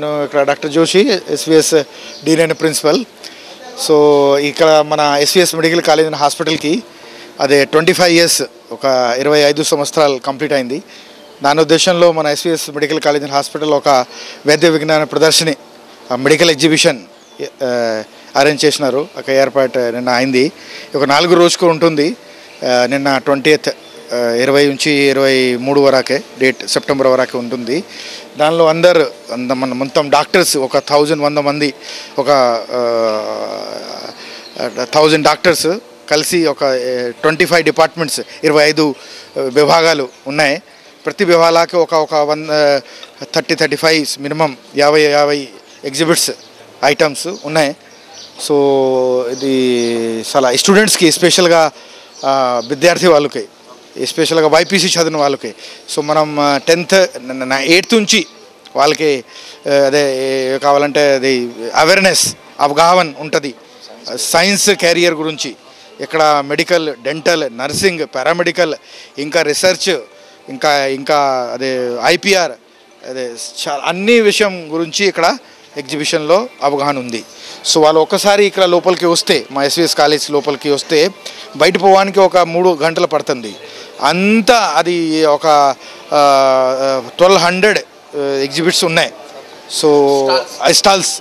నేను ఇక్కడ doctor Joshi SVS dean and principal. So ఇక్కడ మన ఎస్విఎస్ మెడికల్ కాలేజ్ అండ్ హాస్పిటల్కి అదే 25 years, ఒక 25 సంవత్సరాలు కంప్లీట్ అయింది. దాని ఉద్దేశంలో మన SVS medical college and hospital ఒక వైద్య విజ్ఞాన ప్రదర్శని మెడికల్ ఎగ్జిబిషన్ అరేంజ్ చేసినారు. ఒక ఏర్పాటు నిన్న అయింది. ఒక 4 రోజుకు ఉంటుంది. నిన్న 20th 20 నుంచి 23 వరకే డేట్, సెప్టెంబర్ వరకే ఉంటుంది. దానిలో మన మొత్తం డాక్టర్స్ ఒక 1,100 మంది, ఒక 1000 డాక్టర్స్ కలిసి ఒక 25 డిపార్ట్మెంట్స్, 25 విభాగాలు ఉన్నాయి. ప్రతి విభాగాలకి ఒక 30-35 మినిమం 50 ఎగ్జిబిట్స్ ఐటమ్స్ ఉన్నాయి. సో ఇది చాలా స్టూడెంట్స్కి, ఎస్పెషల్గా విద్యార్థి వాళ్ళకి, ఎస్పెషల్గా బైపీసీ చదివిన వాళ్ళకి. సో మనం 10th 8th నుంచి వాళ్ళకి అదే కావాలంటే అది అవేర్నెస్, అవగాహన ఉంటుంది సైన్స్ క్యారియర్ గురించి. ఇక్కడ మెడికల్, డెంటల్, నర్సింగ్, పారామెడికల్, ఇంకా రీసెర్చ్, ఇంకా అదే ఐపీఆర్, అదే అన్ని విషయం గురించి ఇక్కడ ఎగ్జిబిషన్లో అవగాహన ఉంది. సో వాళ్ళు ఒక్కసారి ఇక్కడ లోపలికి వస్తే, మా ఎస్విఎస్ కాలేజ్ లోపలికి వస్తే బయట పోవడానికి ఒక 3 గంటలు పడుతుంది. అంతా అది ఒక 1200 ఎగ్జిబిట్స్ ఉన్నాయి. సో స్టాల్స్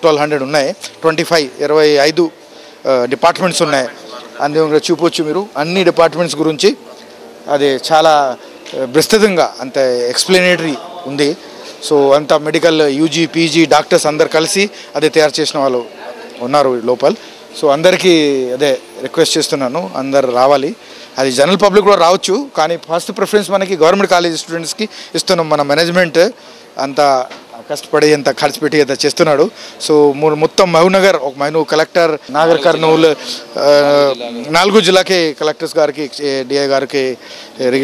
1200 ఉన్నాయి. 25 డిపార్ట్మెంట్స్ ఉన్నాయి. అందులో చూపొచ్చు మీరు అన్ని డిపార్ట్మెంట్స్ గురించి. అది చాలా విస్తృతంగా అంత ఎక్స్ప్లెనేటరీ ఉంది. సో అంత మెడికల్ యూజీ, పీజీ డాక్టర్స్ అందరు కలిసి అదే తయారు చేసిన వాళ్ళు ఉన్నారు లోపల. సో అందరికీ అదే రిక్వెస్ట్ చేస్తున్నాను, అందరు రావాలి. అది జనరల్ పబ్లిక్ కూడా రావచ్చు, కానీ ఫస్ట్ ప్రిఫరెన్స్ మనకి గవర్నమెంట్ కాలేజ్ స్టూడెంట్స్కి ఇస్తున్నాం. మన మేనేజ్మెంట్ అంత కష్టపడి అంత ఖర్చు పెట్టి అంత చేస్తున్నాడు. సో మొత్తం మహబూబ్నగర్, ఒక కలెక్టర్, నాగర్ కర్నూలు, 4 జిల్లాకి కలెక్టర్స్ గారికి, డిఐ గారికి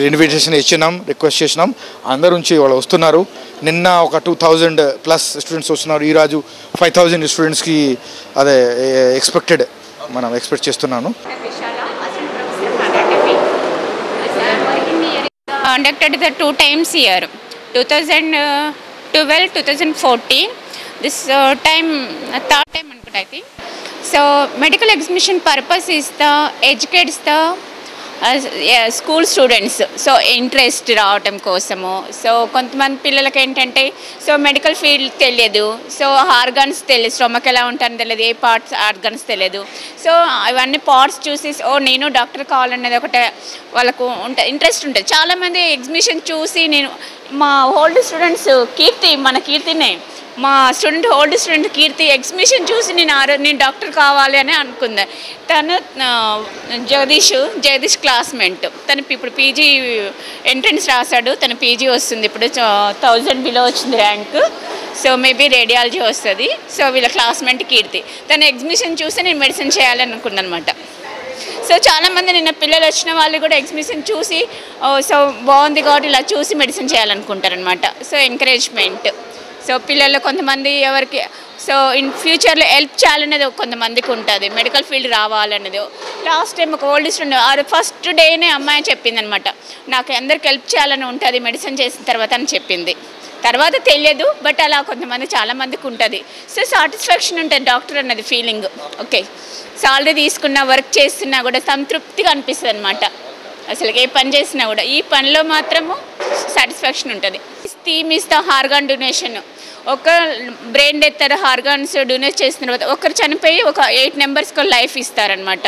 ఇన్విటేషన్ ఇచ్చినాం, రిక్వెస్ట్ చేసినాం. అందరి నుంచి వాళ్ళు వస్తున్నారు. నిన్న ఒక 2000+ స్టూడెంట్స్ వస్తున్నారు. ఈరోజు 5000 స్టూడెంట్స్కి అదే మనం ఎక్స్పెక్ట్ చేస్తున్నాను. Conducted the 2 times here, 2012, 2014. This time, 3rd time I think. So medical exhibition purpose is the educates the school students. So interest రావటం కోసము. సో కొంతమంది పిల్లలకి ఏంటంటే సో మెడికల్ ఫీల్డ్ తెలియదు, సో ఆర్గన్స్ తెలియదు, స్టొమక్ ఎలా ఉంటుందో తెలియదు, ఏ పార్ట్స్ ఆర్గన్స్ తెలియదు. సో ఇవన్నీ పార్ట్స్ చూసి నేను డాక్టర్ కావాలనేది ఒకటే వాళ్ళకు ఇంట్రెస్ట్ ఉంటుంది. చాలామంది ఎగ్జిబిషన్ చూసి, నేను మా ఓల్డ్ స్టూడెంట్స్ మన కీర్తినే, మా ఓల్డ్ స్టూడెంట్ కీర్తి ఎగ్జిబిషన్ చూసి నేను డాక్టర్ కావాలి అని అనుకుంది. తను జగదీష్ క్లాస్మేట్. తను ఇప్పుడు పీజీ ఎంట్రన్స్ రాశాడు. తను పీజీ వస్తుంది ఇప్పుడు, 1000 బిలో వచ్చింది ర్యాంక్. సో మేబీ రేడియాలజీ వస్తుంది. సో వీళ్ళ క్లాస్మేట్ కీర్తి. తన ఎగ్జిబిషన్ చూసి నేను మెడిసిన్ చేయాలని అనుకున్నాను అనమాట. సో చాలామంది నిన్న పిల్లలు వచ్చిన వాళ్ళు కూడా ఎగ్జిబిషన్ చూసి సో బాగుంది కాబట్టి ఇలా చూసి మెడిసిన్ చేయాలనుకుంటారనమాట. So encouragement. సో పిల్లలు కొంతమంది ఎవరికి సో ఇన్ ఫ్యూచర్లో హెల్ప్ చేయాలనేది కొంతమందికి ఉంటుంది, మెడికల్ ఫీల్డ్ రావాలనేది. లాస్ట్ టైం ఒక ఓల్డ్ స్టూడెంట్ ఫస్ట్ డేనే అమ్మాయి చెప్పింది అనమాట, నాకు అందరికి హెల్ప్ చేయాలని ఉంటుంది మెడిసిన్ చేసిన తర్వాత అని చెప్పింది. తర్వాత తెలియదు, బట్ అలా కొంతమంది చాలామందికి ఉంటుంది. సో సాటిస్ఫాక్షన్ ఉంటుంది డాక్టర్ అన్నది ఫీలింగ్. ఓకే, సాలరీ తీసుకున్నా, వర్క్ చేస్తున్నా కూడా సంతృప్తిగా అనిపిస్తుంది అనమాట. అసలు ఏ పని చేసినా కూడా ఈ పనిలో మాత్రము సాటిస్ఫాక్షన్ ఉంటుంది. Theme is the organ donation. ఒక బ్రెయిన్ డెత్ ఆర్గాన్స్ డొనేట్ చేసిన తర్వాత ఒకరు చనిపోయి ఒక 8 మెంబర్స్కి లైఫ్ ఇస్తారనమాట.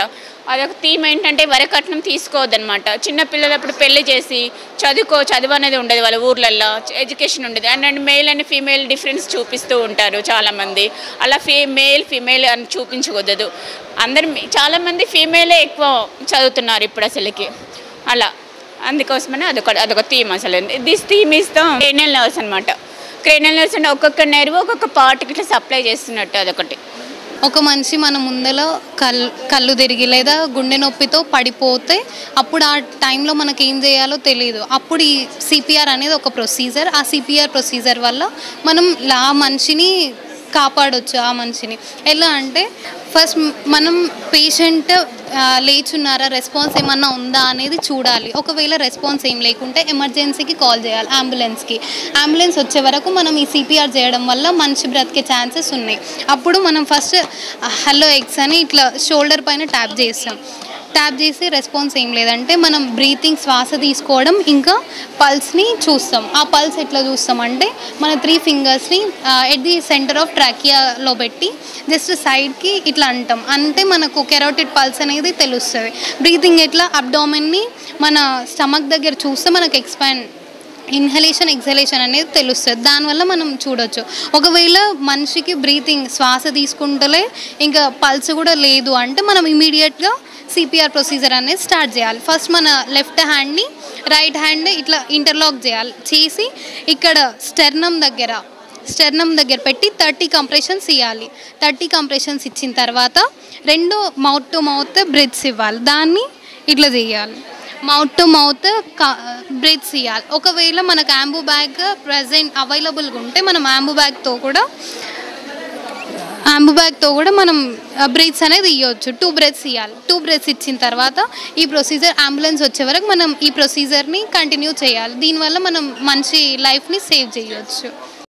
అదొక థీమ్. ఏంటంటే వరకట్నం తీసుకోవద్దనమాట. చిన్నపిల్లలప్పుడు పెళ్లి చేసి చదువు అనేది ఉండదు వాళ్ళ ఊర్లల్లో, ఎడ్యుకేషన్ ఉండదు. And male and female difference చూపిస్తూ ఉంటారు చాలామంది. అలా మేల్ ఫీమేల్ అని చూపించకూడదు. చాలామంది ఫీమేలే ఎక్కువ చదువుతున్నారు ఇప్పుడు అసలుకి. అలా అందుకోసమనే అదొక థీమ్. అసలు this theme is the cranial nerves అనమాట. క్రేనియల్ నర్వ్స్ అంటే ఒక్కొక్క నెర్వ్ ఒక్కొక్క పార్ట్కి ఇట్లా సప్లై చేస్తున్నట్టు అదొకటి. ఒక మనిషి మన ముందర కళ్ళు తిరిగి లేదా గుండె నొప్పితో పడిపోతే అప్పుడు ఆ టైంలో మనకి ఏం చేయాలో తెలియదు. అప్పుడు ఈ సిపిఆర్ అనేది ఒక ప్రొసీజర్. ఆ సిపిఆర్ ప్రొసీజర్ వల్ల మనం ఆ మనిషిని కాపాడొచ్చు ఆ మనిషిని. ఎలా అంటే ఫస్ట్ మనం పేషెంట్ లేచున్నారా, రెస్పాన్స్ ఏమన్నా ఉందా అనేది చూడాలి. ఒకవేళ రెస్పాన్స్ ఏం లేకుంటే ఎమర్జెన్సీకి కాల్ చేయాలి, అంబులెన్స్ వచ్చే వరకు మనం ఈ సిపిఆర్ చేయడం వల్ల మనిషి బ్రతికే ఛాన్సెస్ ఉన్నాయి. అప్పుడు మనం ఫస్ట్ హలో ఎక్స్ అని ఇట్లా షోల్డర్ పైన ట్యాప్ చేసి రెస్పాన్స్ ఏం లేదంటే మనం బ్రీతింగ్, శ్వాస తీసుకోవడం, ఇంకా పల్స్ని చూస్తాం. ఆ పల్స్ ఎట్లా చూస్తాం అంటే మన 3 ఫింగర్స్ని ఎట్ ది సెంటర్ ఆఫ్ ట్రాకియాలో పెట్టి జస్ట్ సైడ్కి ఇట్లా అంటాం. అంటే మనకు కెరోటిడ్ పల్స్ అనేది తెలుస్తుంది. బ్రీతింగ్ ఎట్లా, అబ్డామిన్ని మన స్టమక్ దగ్గర చూస్తే మనకు ఇన్హలేషన్ ఎక్సలేషన్ అనేది తెలుస్తుంది. దానివల్ల మనం చూడొచ్చు. ఒకవేళ మనిషికి బ్రీతింగ్, శ్వాస తీసుకుంటలే ఇంకా పల్స్ కూడా లేదు అంటే మనం ఇమీడియట్గా సిపిఆర్ ప్రొసీజర్ అనేది స్టార్ట్ చేయాలి. ఫస్ట్ మన లెఫ్ట్ హ్యాండ్ని రైట్ హ్యాండ్ ఇట్లా ఇంటర్లాక్ చేసి ఇక్కడ స్టెర్నమ్ దగ్గర పెట్టి 30 కంప్రెషన్స్ ఇవ్వాలి. 30 కంప్రెషన్స్ ఇచ్చిన తర్వాత 2 మౌత్ టు మౌత్ బ్రెత్స్ ఇవ్వాలి. దాన్ని ఇట్లా చేయాలి, మౌత్ టు మౌత్ బ్రెత్స్ ఇవ్వాలి. ఒకవేళ మనకు యాంబూ బ్యాగ్ ప్రజెంట్ అవైలబుల్గా ఉంటే మనం యాంబూ బ్యాగ్తో కూడా మనం బ్రెత్స్ అనేది ఇవ్వచ్చు. 2 బ్రెత్స్ ఇవ్వాలి. 2 బ్రెత్స్ ఇచ్చిన తర్వాత ఈ ప్రొసీజర్ అంబులెన్స్ వచ్చే వరకు మనం ఈ ప్రొసీజర్ని కంటిన్యూ చేయాలి. దీనివల్ల మనం మంచి లైఫ్ని సేవ్ చేయవచ్చు.